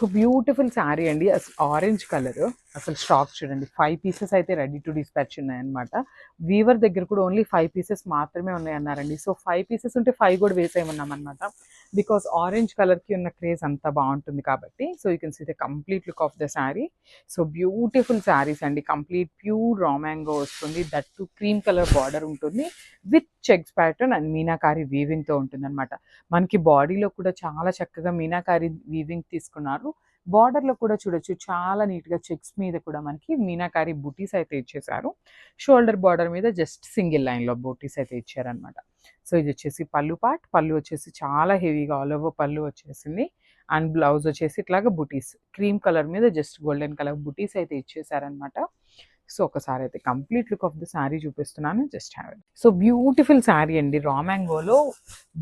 So beautiful sari అండి. అసలు orange colour, అసలు స్టాక్ చూడండి 5 పీసెస్ అయితే రెడీ టు డిస్పాచ్ ఉన్నాయన్నమాట. వీవర్ దగ్గర కూడా ఓన్లీ 5 పీసెస్ మాత్రమే ఉన్నాయన్నారండి. సో 5 పీసెస్ ఉంటే 5 కూడా వేసేయమన్నాం అనమాట. బికాస్ ఆరెంజ్ కలర్కి ఉన్న క్రేజ్ అంత బాగుంటుంది కాబట్టి. So you can see the complete look of the sari. So beautiful saris అండి. కంప్లీట్ ప్యూర్ రా మ్యాంగో వస్తుంది. That too cream colour border ఉంటుంది with checks pattern and Meenakari వీవింగ్తో ఉంటుంది అనమాట. మనకి బాడీలో కూడా చాలా చక్కగా మీనాకారి వీవింగ్ తీసుకున్నారు. బార్డర్లో కూడా చూడొచ్చు చాలా నీట్గా చెక్స్ మీద కూడా మనకి మీనాకారి బూటీస్ అయితే ఇచ్చేసారు. షోల్డర్ బార్డర్ మీద జస్ట్ సింగిల్ లైన్లో బూటీస్ అయితే ఇచ్చారనమాట. సో ఇది వచ్చేసి పళ్ళు పార్ట్. పళ్ళు వచ్చేసి చాలా హెవీగా ఆల్ ఓవర్ పళ్ళు వచ్చేసింది. అండ్ బ్లౌజ్ వచ్చేసి ఇట్లాగా బుటీస్ క్రీమ్ కలర్ మీద జస్ట్ గోల్డెన్ కలర్ బుటీస్ అయితే ఇచ్చేసారనమాట. సో ఒకసారి అయితే complete look of the sari చూపిస్తున్నాను. Just have it. So beautiful sari అండి. రా మ్యాంగోలో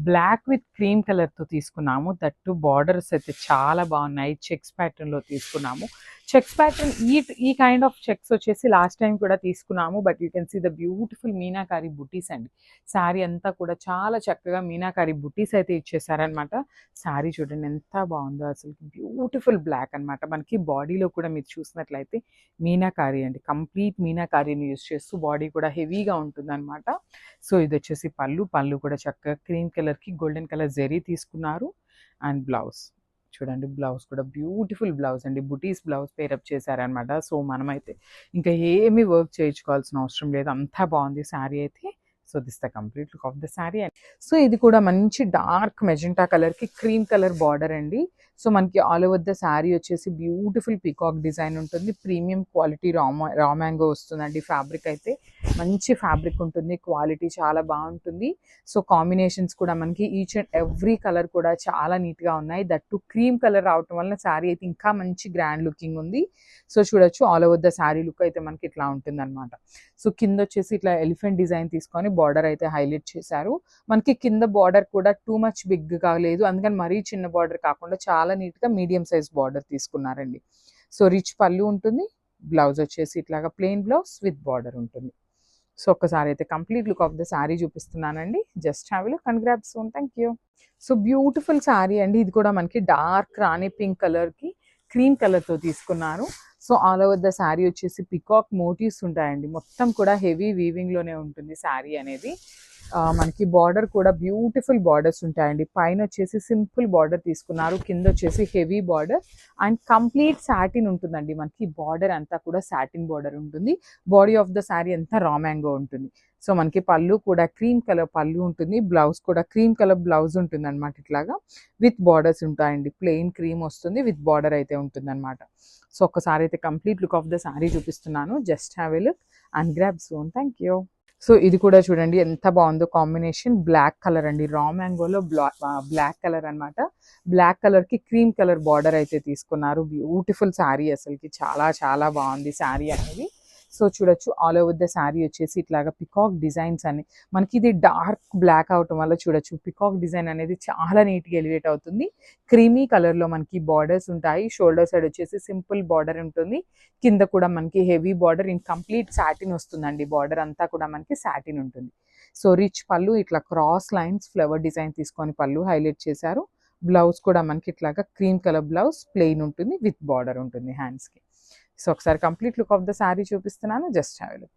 బ్లాక్ విత్ క్రీమ్ కలర్తో తీసుకున్నాము. దట్టు బార్డర్స్ అయితే చాలా బాగున్నాయి. చెక్స్ ప్యాటర్న్లో తీసుకున్నాము. చెక్స్ ప్యాటర్న్ ఈ కైండ్ ఆఫ్ చెక్స్ వచ్చేసి లాస్ట్ టైం కూడా తీసుకున్నాము. But you can see the beautiful meenakari బుటీస్ అండి. శారీ అంతా కూడా చాలా చక్కగా మీనాకారి బుటీస్ అయితే ఇచ్చేసారనమాట. శారీ చూడండి ఎంత బాగుందో అసలు. బ్యూటిఫుల్ బ్లాక్ అనమాట. మనకి బాడీలో కూడా మీరు చూసినట్లయితే మీనాకారి అండి. కంప్లీట్ మీనాకారిని యూజ్ చేస్తూ బాడీ కూడా హెవీగా ఉంటుందన్నమాట. సో ఇది వచ్చేసి పళ్ళు. పళ్ళు కూడా చక్కగా క్రీమ్ కలర్కి గోల్డెన్ కలర్ జెరీ తీసుకున్నారు. అండ్ బ్లౌజ్ చూడండి. బ్లౌజ్ కూడా బ్యూటిఫుల్ బ్లౌజ్ అండి. బుటీస్ బ్లౌజ్ పేరప్ చేశారనమాట. సో మనమైతే ఇంకా ఏమీ వర్క్ చేయించుకోవాల్సిన అవసరం లేదు. అంతా బాగుంది శారీ అయితే. So this the complete look of the sari and so ఇది కూడా మంచి డార్క్ మెజెంటా కలర్కి క్రీమ్ కలర్ బార్డర్ అండి. సో మనకి ఆల్ ఓవర్ ద శారీ వచ్చేసి బ్యూటిఫుల్ పీకాక్ డిజైన్ ఉంటుంది. ప్రీమియం క్వాలిటీ రా మ్యాంగో వస్తుందండి. ఫ్యాబ్రిక్ అయితే మంచి ఫ్యాబ్రిక్ ఉంటుంది. క్వాలిటీ చాలా బాగుంటుంది. సో కాంబినేషన్స్ కూడా మనకి ఈచ్ అండ్ ఎవ్రీ కలర్ కూడా చాలా నీట్గా ఉన్నాయి. దట్ టు క్రీమ్ కలర్ రావటం వల్ల శారీ అయితే ఇంకా మంచి గ్రాండ్ లుకింగ్ ఉంది. సో చూడొచ్చు all over the sari look అయితే మనకి ఇట్లా ఉంటుంది అనమాట. సో కింద వచ్చేసి ఇట్లా ఎలిఫెంట్ డిజైన్ తీసుకొని బార్డర్ అయితే హైలైట్ చేశారు. మనకి కింద బార్డర్ కూడా టూ మచ్ బిగ్గా లేదు. అందుకని మరీ చిన్న బార్డర్ కాకుండా చాలా నీట్గా మీడియం సైజ్ బార్డర్ తీసుకున్నారండి. సో రిచ్ పళ్ళు ఉంటుంది. బ్లౌజ్ వచ్చేసి ఇట్లాగా ప్లెయిన్ బ్లౌజ్ విత్ బార్డర్ ఉంటుంది. సో ఒక్కసారి అయితే complete look of the sari చూపిస్తున్నానండి. Just have a look and grab soon. Thank you. So beautiful sari అండి. ఇది కూడా మనకి డార్క్ రాణి పింక్ కలర్కి క్రీమ్ కలర్తో తీసుకున్నారు. So all over the sari వచ్చేసి పికాక్ మోటివ్స్ ఉంటాయండి. మొత్తం కూడా హెవీ వీవింగ్లోనే ఉంటుంది శారీ అనేది. మనకి బార్డర్ కూడా బ్యూటిఫుల్ బార్డర్స్ ఉంటాయండి. పైన వచ్చేసి సింపుల్ బార్డర్ తీసుకున్నారు. కింద వచ్చేసి heavy border and complete satin ఉంటుందండి. మనకి బార్డర్ అంతా కూడా సాటిన్ బార్డర్ ఉంటుంది. బాడీ ఆఫ్ ద శారీ అంతా రా మ్యాంగో ఉంటుంది. సో మనకి పళ్ళు కూడా క్రీమ్ కలర్ పళ్ళు ఉంటుంది. బ్లౌజ్ కూడా క్రీమ్ కలర్ బ్లౌజ్ ఉంటుంది అనమాట. ఇట్లాగా విత్ బార్డర్స్ ఉంటాయండి. ప్లెయిన్ క్రీమ్ వస్తుంది విత్ బార్డర్ అయితే ఉంటుంది అనమాట. సో ఒక్కసారి అయితే complete look of the sari చూపిస్తున్నాను. Just have a look and grab soon. Thank you. So ఇది కూడా చూడండి ఎంత బాగుందో కాంబినేషన్. బ్లాక్ కలర్ అండి. రా మ్యాంగోలో బ్లాక్ కలర్ అనమాట. బ్లాక్ కలర్కి క్రీమ్ కలర్ బార్డర్ అయితే తీసుకున్నారు. బ్యూటిఫుల్ శారీ అసలుకి చాలా చాలా బాగుంది శారీ అనేది. సో చూడొచ్చు ఆల్ ఓవర్ ద శారీ వచ్చేసి ఇట్లాగా పికాక్ డిజైన్స్ అని మనకి ఇది డార్క్ బ్లాక్ అవటం వల్ల చూడొచ్చు పికాక్ డిజైన్ అనేది చాలా నీట్గా ఎలివేట్ అవుతుంది. క్రీమీ కలర్లో మనకి బార్డర్స్ ఉంటాయి. షోల్డర్ సైడ్ వచ్చేసి సింపుల్ బార్డర్ ఉంటుంది. కింద కూడా మనకి heavy border in complete satin వస్తుందండి. బార్డర్ అంతా కూడా మనకి సాటిన్ ఉంటుంది. సో రిచ్ పళ్ళు ఇట్లా క్రాస్ లైన్స్ ఫ్లవర్ డిజైన్ తీసుకొని పళ్ళు హైలైట్ చేశారు. బ్లౌజ్ కూడా మనకి ఇట్లాగా క్రీమ్ కలర్ బ్లౌజ్ ప్లెయిన్ ఉంటుంది విత్ బార్డర్ ఉంటుంది హ్యాండ్స్కి. సో ఒకసారి complete look of the sari చూపిస్తున్నాను. Just have a look.